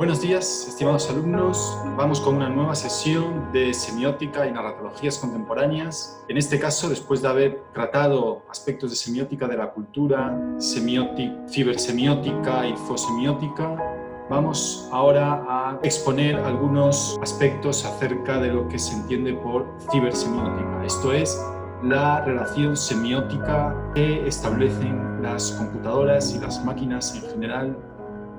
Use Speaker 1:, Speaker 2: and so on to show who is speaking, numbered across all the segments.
Speaker 1: Buenos días, estimados alumnos. Vamos con una nueva sesión de semiótica y narratologías contemporáneas. En este caso, después de haber tratado aspectos de semiótica de la cultura, cibersemiótica y fosemiótica, vamos ahora a exponer algunos aspectos acerca de lo que se entiende por cibersemiótica. Esto es, la relación semiótica que establecen las computadoras y las máquinas en general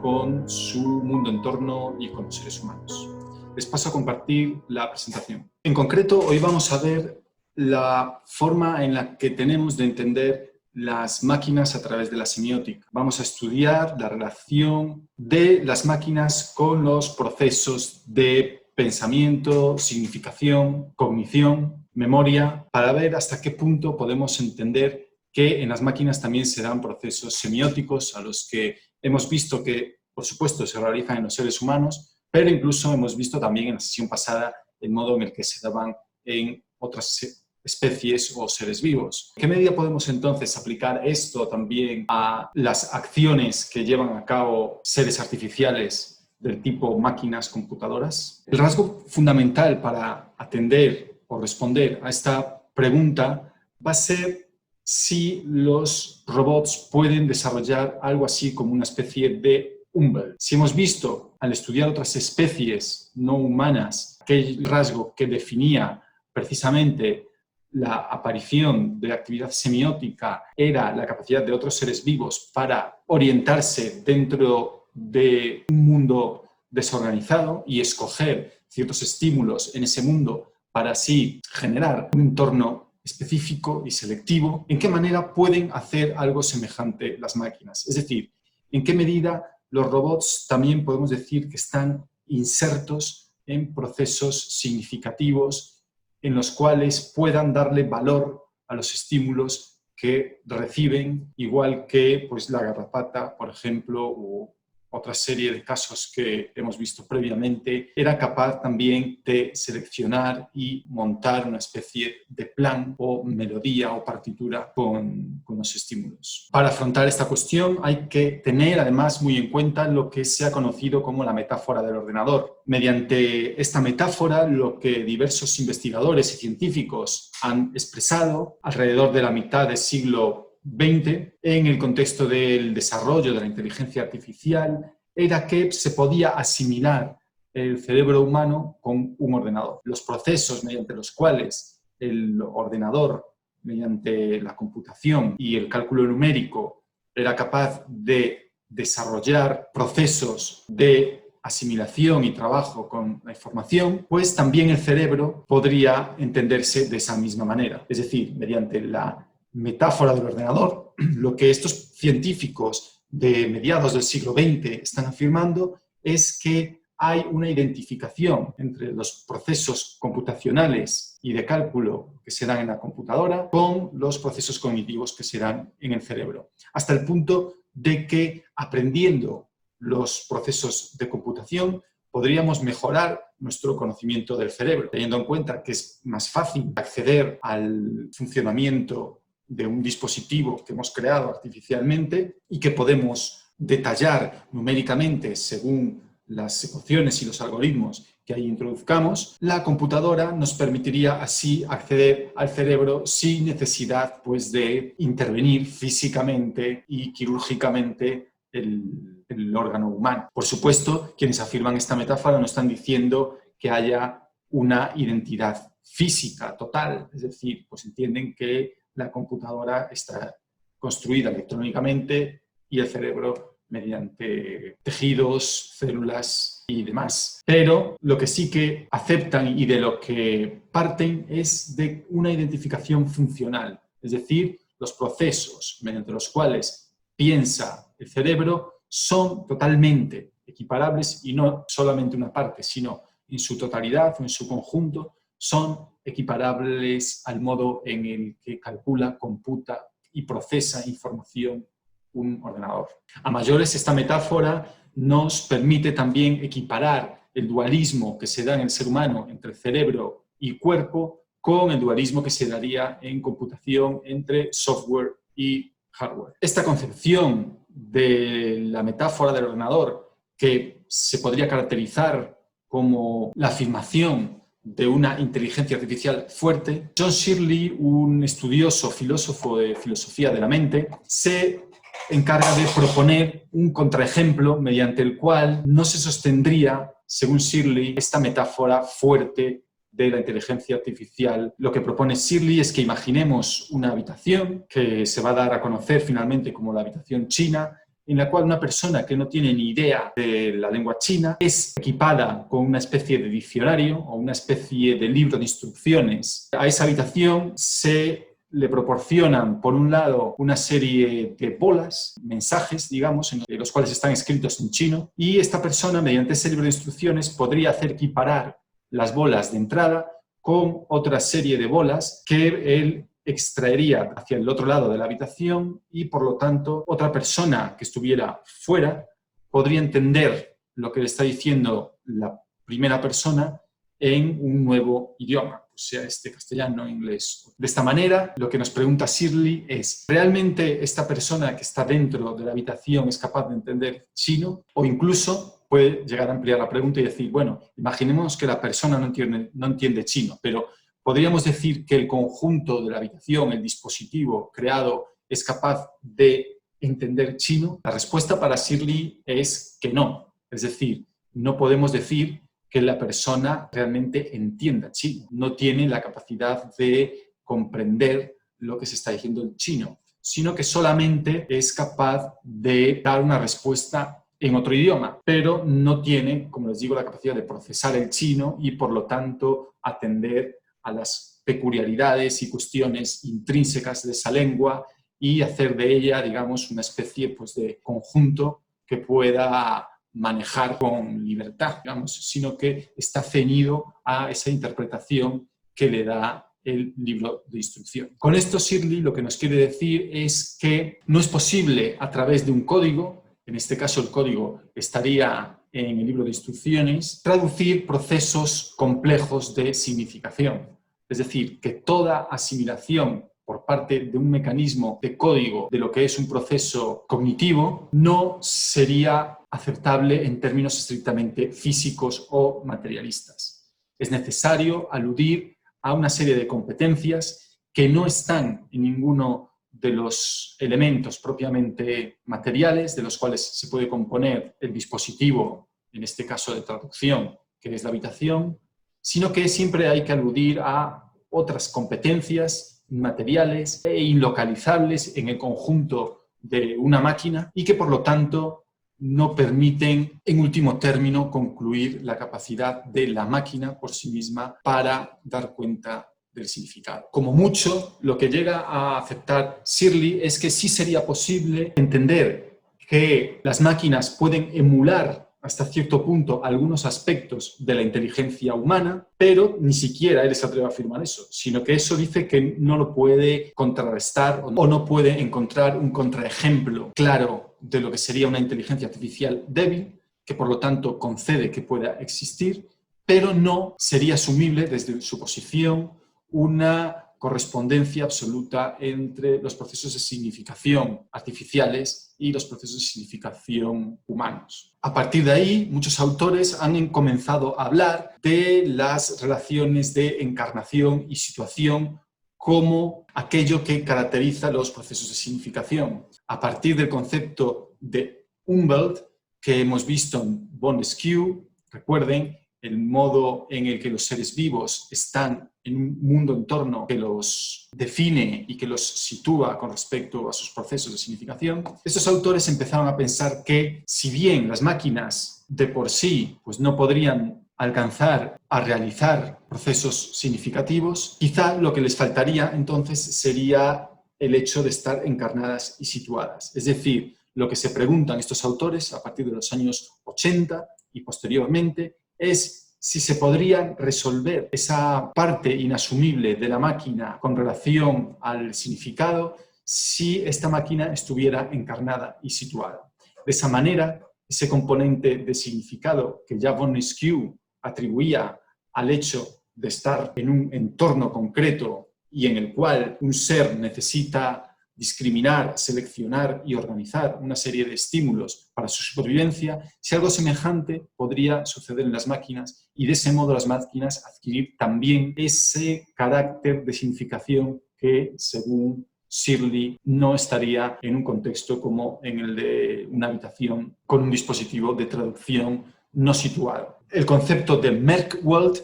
Speaker 1: con su mundo entorno y con los seres humanos. Les paso a compartir la presentación. En concreto, hoy vamos a ver la forma en la que tenemos de entender las máquinas a través de la semiótica. Vamos a estudiar la relación de las máquinas con los procesos de pensamiento, significación, cognición, memoria, para ver hasta qué punto podemos entender que en las máquinas también se dan procesos semióticos a los que hemos visto que, por supuesto, se realizan en los seres humanos, pero incluso hemos visto también en la sesión pasada el modo en el que se daban en otras especies o seres vivos. ¿En qué medida podemos entonces aplicar esto también a las acciones que llevan a cabo seres artificiales del tipo máquinas computadoras? El rasgo fundamental para atender o responder a esta pregunta va a ser si los robots pueden desarrollar algo así como una especie de Umbel. Si hemos visto, al estudiar otras especies no humanas, aquel rasgo que definía precisamente la aparición de actividad semiótica era la capacidad de otros seres vivos para orientarse dentro de un mundo desorganizado y escoger ciertos estímulos en ese mundo para así generar un entorno específico y selectivo. ¿En qué manera pueden hacer algo semejante las máquinas? Es decir, ¿en qué medida los robots también podemos decir que están insertos en procesos significativos en los cuales puedan darle valor a los estímulos que reciben, igual que pues, la garrapata, por ejemplo, o otra serie de casos que hemos visto previamente, era capaz también de seleccionar y montar una especie de plan o melodía o partitura con los estímulos. Para afrontar esta cuestión hay que tener además muy en cuenta lo que se ha conocido como la metáfora del ordenador. Mediante esta metáfora, lo que diversos investigadores y científicos han expresado alrededor de la mitad del siglo XX, en el contexto del desarrollo de la inteligencia artificial, era que se podía asimilar el cerebro humano con un ordenador. Los procesos mediante los cuales el ordenador, mediante la computación y el cálculo numérico, era capaz de desarrollar procesos de asimilación y trabajo con la información, pues también el cerebro podría entenderse de esa misma manera. Es decir, mediante la metáfora del ordenador, lo que estos científicos de mediados del siglo XX están afirmando es que hay una identificación entre los procesos computacionales y de cálculo que se dan en la computadora con los procesos cognitivos que se dan en el cerebro, hasta el punto de que aprendiendo los procesos de computación podríamos mejorar nuestro conocimiento del cerebro, teniendo en cuenta que es más fácil acceder al funcionamiento de un dispositivo que hemos creado artificialmente y que podemos detallar numéricamente según las ecuaciones y los algoritmos que ahí introduzcamos. La computadora nos permitiría así acceder al cerebro sin necesidad pues, de intervenir físicamente y quirúrgicamente el órgano humano. Por supuesto, quienes afirman esta metáfora no están diciendo que haya una identidad física total, es decir, pues entienden que la computadora está construida electrónicamente y el cerebro mediante tejidos, células y demás. Pero lo que sí que aceptan y de lo que parten es de una identificación funcional, es decir, los procesos mediante los cuales piensa el cerebro son totalmente equiparables y no solamente una parte, sino en su totalidad o en su conjunto son equiparables al modo en el que calcula, computa y procesa información un ordenador. A mayores, esta metáfora nos permite también equiparar el dualismo que se da en el ser humano entre cerebro y cuerpo con el dualismo que se daría en computación entre software y hardware. Esta concepción de la metáfora del ordenador que se podría caracterizar como la afirmación de una inteligencia artificial fuerte, John Searle, un estudioso filósofo de filosofía de la mente, se encarga de proponer un contraejemplo mediante el cual no se sostendría, según Searle, esta metáfora fuerte de la inteligencia artificial. Lo que propone Searle es que imaginemos una habitación que se va a dar a conocer finalmente como la habitación china, en la cual una persona que no tiene ni idea de la lengua china es equipada con una especie de diccionario o una especie de libro de instrucciones. A esa habitación se le proporcionan, por un lado, una serie de bolas, mensajes, digamos, en los cuales están escritos en chino, y esta persona, mediante ese libro de instrucciones, podría hacer equiparar las bolas de entrada con otra serie de bolas que él extraería hacia el otro lado de la habitación y, por lo tanto, otra persona que estuviera fuera podría entender lo que le está diciendo la primera persona en un nuevo idioma, sea este castellano, inglés. De esta manera, lo que nos pregunta Searle es, ¿realmente esta persona que está dentro de la habitación es capaz de entender chino? O incluso puede llegar a ampliar la pregunta y decir, bueno, imaginemos que la persona no entiende chino, pero ¿podríamos decir que el conjunto de la habitación, el dispositivo creado, es capaz de entender chino? La respuesta para Searle es que no. Es decir, no podemos decir que la persona realmente entienda chino. No tiene la capacidad de comprender lo que se está diciendo en chino, sino que solamente es capaz de dar una respuesta en otro idioma, pero no tiene, como les digo, la capacidad de procesar el chino y, por lo tanto, atender a las peculiaridades y cuestiones intrínsecas de esa lengua y hacer de ella, digamos, una especie pues, de conjunto que pueda manejar con libertad, digamos, sino que está ceñido a esa interpretación que le da el libro de instrucción. Con esto, Searle lo que nos quiere decir es que no es posible a través de un código, en este caso el código estaría en el libro de instrucciones, traducir procesos complejos de significación. Es decir, que toda asimilación por parte de un mecanismo de código de lo que es un proceso cognitivo no sería aceptable en términos estrictamente físicos o materialistas. Es necesario aludir a una serie de competencias que no están en ninguno de los elementos propiamente materiales de los cuales se puede componer el dispositivo, en este caso de traducción, que es la habitación, sino que siempre hay que aludir a otras competencias inmateriales e inlocalizables en el conjunto de una máquina y que, por lo tanto, no permiten, en último término, concluir la capacidad de la máquina por sí misma para dar cuenta del significado. Como mucho, lo que llega a aceptar Searle es que sí sería posible entender que las máquinas pueden emular hasta cierto punto algunos aspectos de la inteligencia humana, pero ni siquiera él se atreve a afirmar eso, sino que eso dice que no lo puede contrarrestar o no puede encontrar un contraejemplo claro de lo que sería una inteligencia artificial débil, que por lo tanto concede que pueda existir, pero no sería asumible desde su posición una correspondencia absoluta entre los procesos de significación artificiales y los procesos de significación humanos. A partir de ahí, muchos autores han comenzado a hablar de las relaciones de encarnación y situación como aquello que caracteriza los procesos de significación. A partir del concepto de Umwelt que hemos visto en Montesquieu, recuerden, el modo en el que los seres vivos están en un mundo entorno que los define y que los sitúa con respecto a sus procesos de significación, estos autores empezaron a pensar que, si bien las máquinas de por sí pues no podrían alcanzar a realizar procesos significativos, quizá lo que les faltaría entonces sería el hecho de estar encarnadas y situadas. Es decir, lo que se preguntan estos autores a partir de los años 80 y posteriormente es si se podría resolver esa parte inasumible de la máquina con relación al significado si esta máquina estuviera encarnada y situada. De esa manera, ese componente de significado que ya Montesquieu atribuía al hecho de estar en un entorno concreto y en el cual un ser necesita discriminar, seleccionar y organizar una serie de estímulos para su supervivencia, si algo semejante podría suceder en las máquinas y de ese modo las máquinas adquirir también ese carácter de significación que, según Searle, no estaría en un contexto como en el de una habitación con un dispositivo de traducción no situado. El concepto de Merkwelt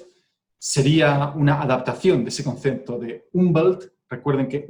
Speaker 1: sería una adaptación de ese concepto de Umwelt. Recuerden que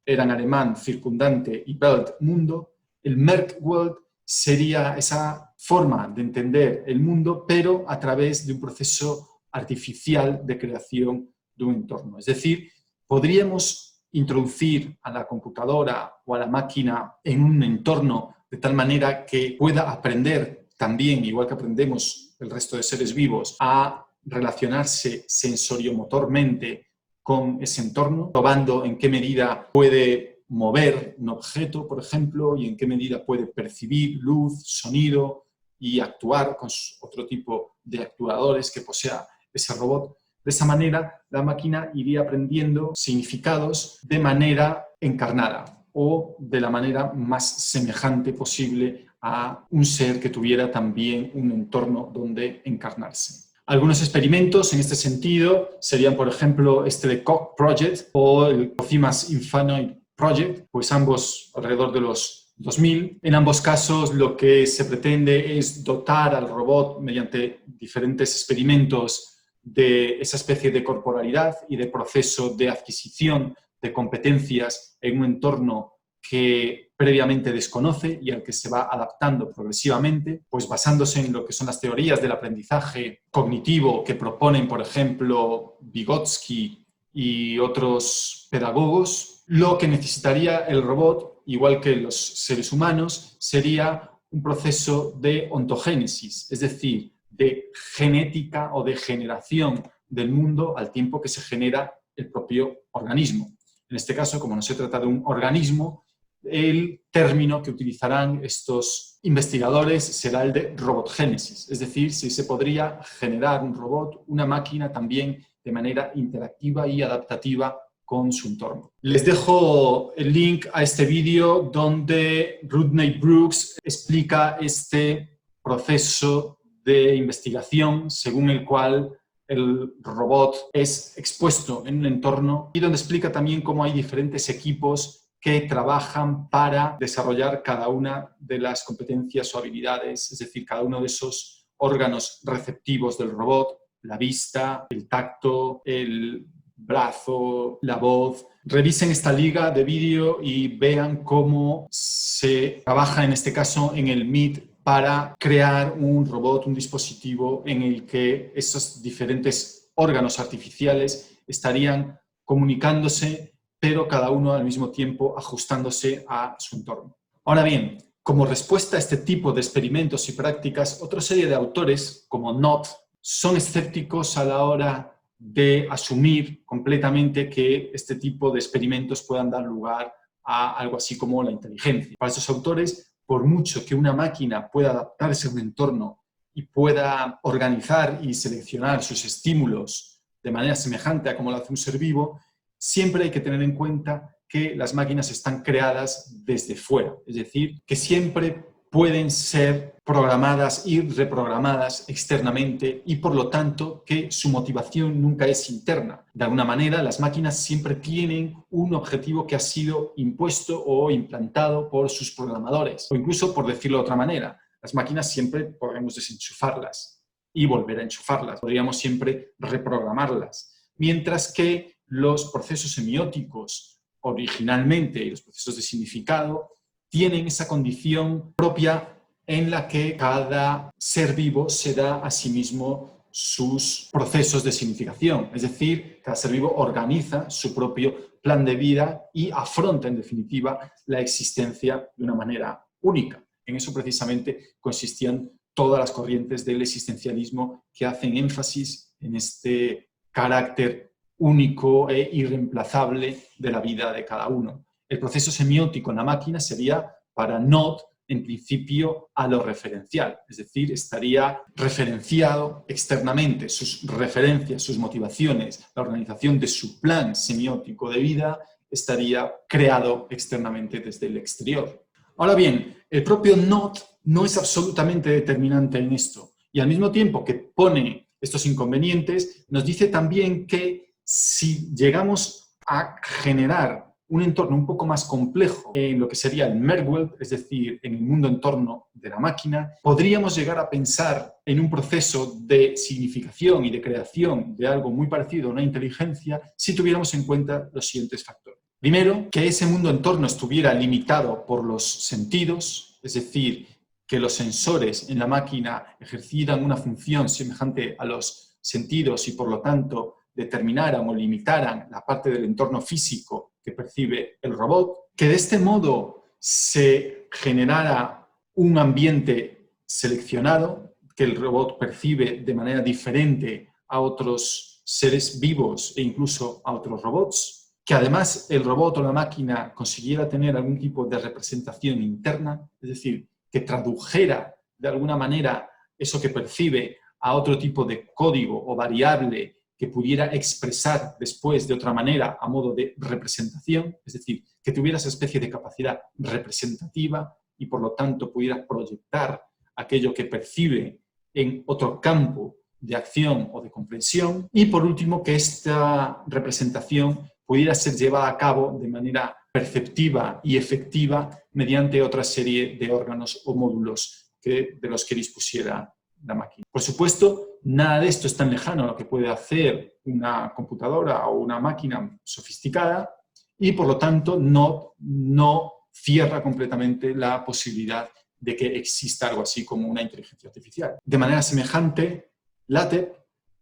Speaker 1: era en alemán circundante y Welt, mundo. El Merkwelt sería esa forma de entender el mundo, pero a través de un proceso artificial de creación de un entorno. Es decir, podríamos introducir a la computadora o a la máquina en un entorno de tal manera que pueda aprender también, igual que aprendemos el resto de seres vivos, a relacionarse sensoriomotormente con ese entorno, probando en qué medida puede mover un objeto, por ejemplo, y en qué medida puede percibir luz, sonido y actuar con otro tipo de actuadores que posea ese robot. De esa manera, la máquina iría aprendiendo significados de manera encarnada o de la manera más semejante posible a un ser que tuviera también un entorno donde encarnarse. Algunos experimentos en este sentido serían, por ejemplo, este de Coq Project o el Proximus Infinite Project, pues ambos alrededor de los 2000. En ambos casos lo que se pretende es dotar al robot mediante diferentes experimentos de esa especie de corporalidad y de proceso de adquisición de competencias en un entorno que previamente desconoce y al que se va adaptando progresivamente, pues basándose en lo que son las teorías del aprendizaje cognitivo que proponen, por ejemplo, Vygotsky y otros pedagogos. Lo que necesitaría el robot, igual que los seres humanos, sería un proceso de ontogénesis, es decir, de genética o de generación del mundo al tiempo que se genera el propio organismo. En este caso, como no se trata de un organismo, el término que utilizarán estos investigadores será el de robotgénesis, es decir, si se podría generar un robot, una máquina también de manera interactiva y adaptativa con su entorno. Les dejo el link a este vídeo donde Rodney Brooks explica este proceso de investigación según el cual el robot es expuesto en un entorno y donde explica también cómo hay diferentes equipos que trabajan para desarrollar cada una de las competencias o habilidades, es decir, cada uno de esos órganos receptivos del robot, la vista, el tacto, el brazo, la voz. Revisen esta liga de vídeo y vean cómo se trabaja en este caso en el MIT para crear un robot, un dispositivo en el que esos diferentes órganos artificiales estarían comunicándose, pero cada uno al mismo tiempo ajustándose a su entorno. Ahora bien, como respuesta a este tipo de experimentos y prácticas, otra serie de autores, como Knott, son escépticos a la hora de asumir completamente que este tipo de experimentos puedan dar lugar a algo así como la inteligencia. Para estos autores, por mucho que una máquina pueda adaptarse a un entorno y pueda organizar y seleccionar sus estímulos de manera semejante a como lo hace un ser vivo, siempre hay que tener en cuenta que las máquinas están creadas desde fuera, es decir, que siempre pueden ser programadas y reprogramadas externamente y, por lo tanto, que su motivación nunca es interna. De alguna manera, las máquinas siempre tienen un objetivo que ha sido impuesto o implantado por sus programadores. O incluso, por decirlo de otra manera, las máquinas siempre podemos desenchufarlas y volver a enchufarlas. Podríamos siempre reprogramarlas. Mientras que los procesos semióticos originalmente y los procesos de significado tienen esa condición propia en la que cada ser vivo se da a sí mismo sus procesos de significación. Es decir, cada ser vivo organiza su propio plan de vida y afronta, en definitiva, la existencia de una manera única. En eso precisamente consistían todas las corrientes del existencialismo que hacen énfasis en este carácter único e irreemplazable de la vida de cada uno. El proceso semiótico en la máquina sería, para Knott, en principio, a lo referencial, es decir, estaría referenciado externamente, sus referencias, sus motivaciones, la organización de su plan semiótico de vida estaría creado externamente desde el exterior. Ahora bien, el propio not no es absolutamente determinante en esto, y al mismo tiempo que pone estos inconvenientes, nos dice también que si llegamos a generar un entorno un poco más complejo en lo que sería el merge, es decir, en el mundo entorno de la máquina, podríamos llegar a pensar en un proceso de significación y de creación de algo muy parecido a una inteligencia si tuviéramos en cuenta los siguientes factores. Primero, que ese mundo entorno estuviera limitado por los sentidos, es decir, que los sensores en la máquina ejercieran una función semejante a los sentidos y por lo tanto determinaran o limitaran la parte del entorno físico que percibe el robot, que de este modo se generara un ambiente seleccionado que el robot percibe de manera diferente a otros seres vivos e incluso a otros robots, que además el robot o la máquina consiguiera tener algún tipo de representación interna, es decir, que tradujera de alguna manera eso que percibe a otro tipo de código o variable que pudiera expresar después de otra manera a modo de representación, es decir, que tuviera esa especie de capacidad representativa y por lo tanto pudiera proyectar aquello que percibe en otro campo de acción o de comprensión. Y por último, que esta representación pudiera ser llevada a cabo de manera perceptiva y efectiva mediante otra serie de órganos o módulos de los que dispusiera la máquina. Por supuesto, nada de esto es tan lejano a lo que puede hacer una computadora o una máquina sofisticada y, por lo tanto, no cierra completamente la posibilidad de que exista algo así como una inteligencia artificial. De manera semejante, LaTeX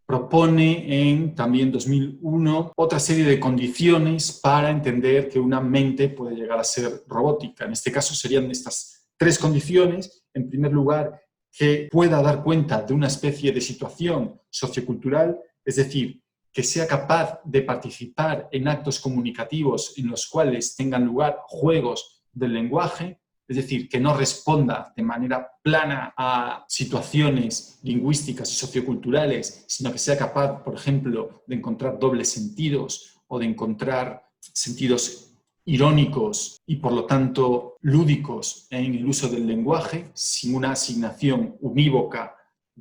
Speaker 1: propone en también 2001 otra serie de condiciones para entender que una mente puede llegar a ser robótica. En este caso serían estas tres condiciones. En primer lugar, que pueda dar cuenta de una especie de situación sociocultural, es decir, que sea capaz de participar en actos comunicativos en los cuales tengan lugar juegos del lenguaje, es decir, que no responda de manera plana a situaciones lingüísticas y socioculturales, sino que sea capaz, por ejemplo, de encontrar dobles sentidos o de encontrar sentidos irónicos y, por lo tanto, lúdicos en el uso del lenguaje, sin una asignación unívoca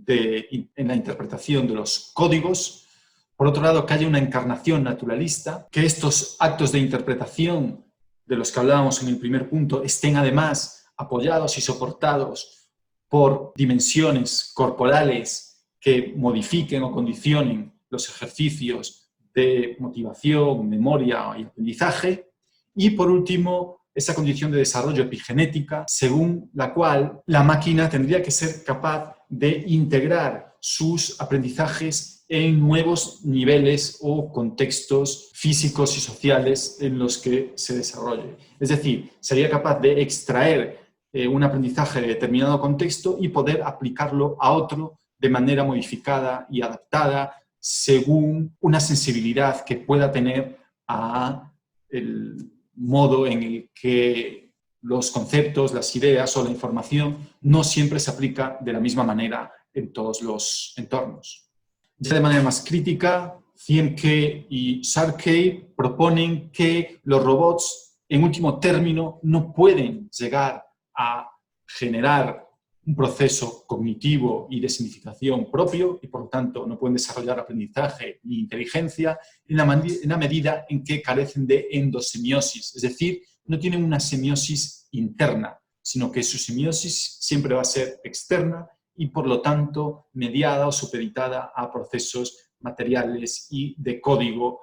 Speaker 1: en la interpretación de los códigos. Por otro lado, que haya una encarnación naturalista, que estos actos de interpretación de los que hablábamos en el primer punto estén además apoyados y soportados por dimensiones corporales que modifiquen o condicionen los ejercicios de motivación, memoria y aprendizaje. Y, por último, esa condición de desarrollo epigenética, según la cual la máquina tendría que ser capaz de integrar sus aprendizajes en nuevos niveles o contextos físicos y sociales en los que se desarrolle. Es decir, sería capaz de extraer un aprendizaje de determinado contexto y poder aplicarlo a otro de manera modificada y adaptada según una sensibilidad que pueda tener a el modo en el que los conceptos, las ideas o la información no siempre se aplica de la misma manera en todos los entornos. Ya de manera más crítica, Ciemke y Sharkey proponen que los robots, en último término, no pueden llegar a generar un proceso cognitivo y de significación propio y, por lo tanto, no pueden desarrollar aprendizaje ni inteligencia en la medida en que carecen de endosemiosis, es decir, no tienen una semiosis interna, sino que su semiosis siempre va a ser externa y, por lo tanto, mediada o supeditada a procesos materiales y de código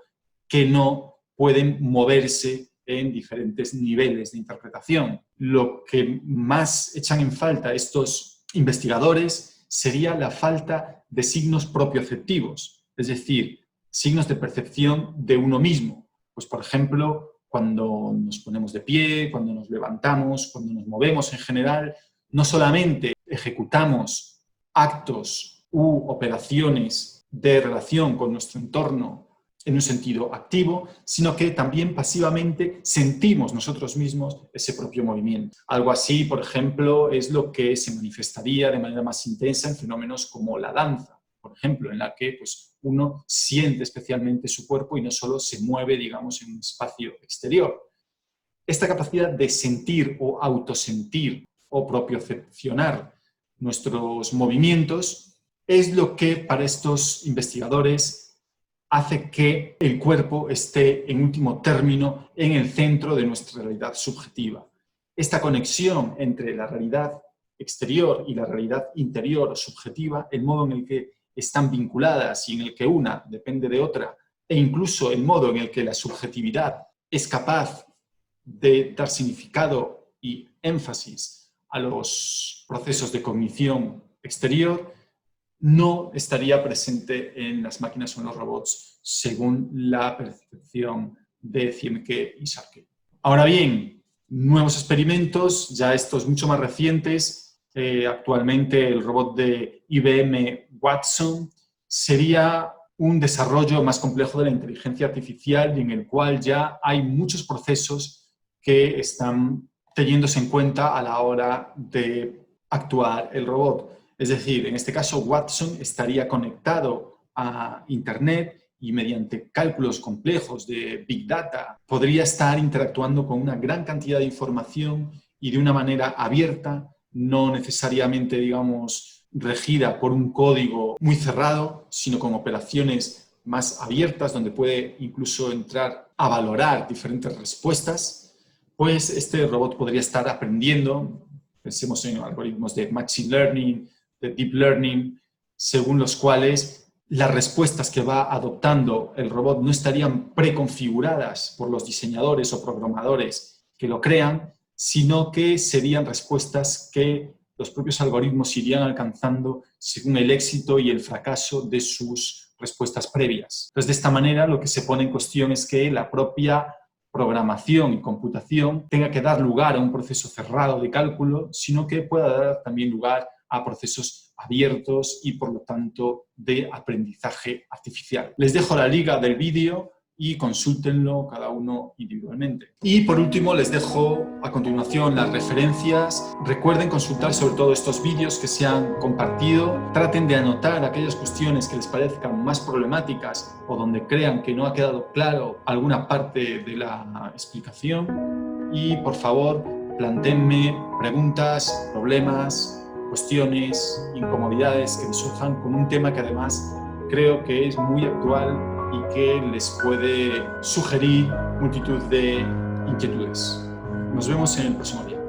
Speaker 1: que no pueden moverse en diferentes niveles de interpretación. Lo que más echan en falta estos investigadores sería la falta de signos propioceptivos, es decir, signos de percepción de uno mismo. Pues, por ejemplo, cuando nos ponemos de pie, cuando nos levantamos, cuando nos movemos en general, no solamente ejecutamos actos u operaciones de relación con nuestro entorno en un sentido activo, sino que también pasivamente sentimos nosotros mismos ese propio movimiento. Algo así, por ejemplo, es lo que se manifestaría de manera más intensa en fenómenos como la danza. por ejemplo, en la que pues, uno siente especialmente su cuerpo y no solo se mueve, digamos, en un espacio exterior. Esta capacidad de sentir o autosentir o propiocepcionar nuestros movimientos es lo que para estos investigadores hace que el cuerpo esté en último término en el centro de nuestra realidad subjetiva. Esta conexión entre la realidad exterior y la realidad interior o subjetiva, el modo en el que están vinculadas y en el que una depende de otra, e incluso el modo en el que la subjetividad es capaz de dar significado y énfasis a los procesos de cognición exterior, no estaría presente en las máquinas o en los robots según la percepción de Thiemke y Sarkey. Ahora bien, nuevos experimentos, ya estos mucho más recientes, actualmente el robot de IBM Watson sería un desarrollo más complejo de la inteligencia artificial y en el cual ya hay muchos procesos que están teniéndose en cuenta a la hora de actuar el robot. Es decir, en este caso Watson estaría conectado a Internet y mediante cálculos complejos de Big Data podría estar interactuando con una gran cantidad de información y de una manera abierta, no necesariamente, digamos, regida por un código muy cerrado, sino con operaciones más abiertas, donde puede incluso entrar a valorar diferentes respuestas, pues este robot podría estar aprendiendo, pensemos en algoritmos de Machine Learning, de Deep Learning, según los cuales las respuestas que va adoptando el robot no estarían preconfiguradas por los diseñadores o programadores que lo crean, sino que serían respuestas que los propios algoritmos irían alcanzando según el éxito y el fracaso de sus respuestas previas. Entonces, de esta manera, lo que se pone en cuestión es que la propia programación y computación tenga que dar lugar a un proceso cerrado de cálculo, sino que pueda dar también lugar a procesos abiertos y, por lo tanto, de aprendizaje artificial. Les dejo la liga del vídeo y consúltenlo cada uno individualmente. Y por último les dejo a continuación las referencias. Recuerden consultar sobre todo estos vídeos que se han compartido. Traten de anotar aquellas cuestiones que les parezcan más problemáticas o donde crean que no ha quedado claro alguna parte de la explicación. Y por favor, plantéenme preguntas, problemas, cuestiones, incomodidades que les surjan con un tema que además creo que es muy actual y que les puede sugerir multitud de inquietudes. Nos vemos en el próximo día.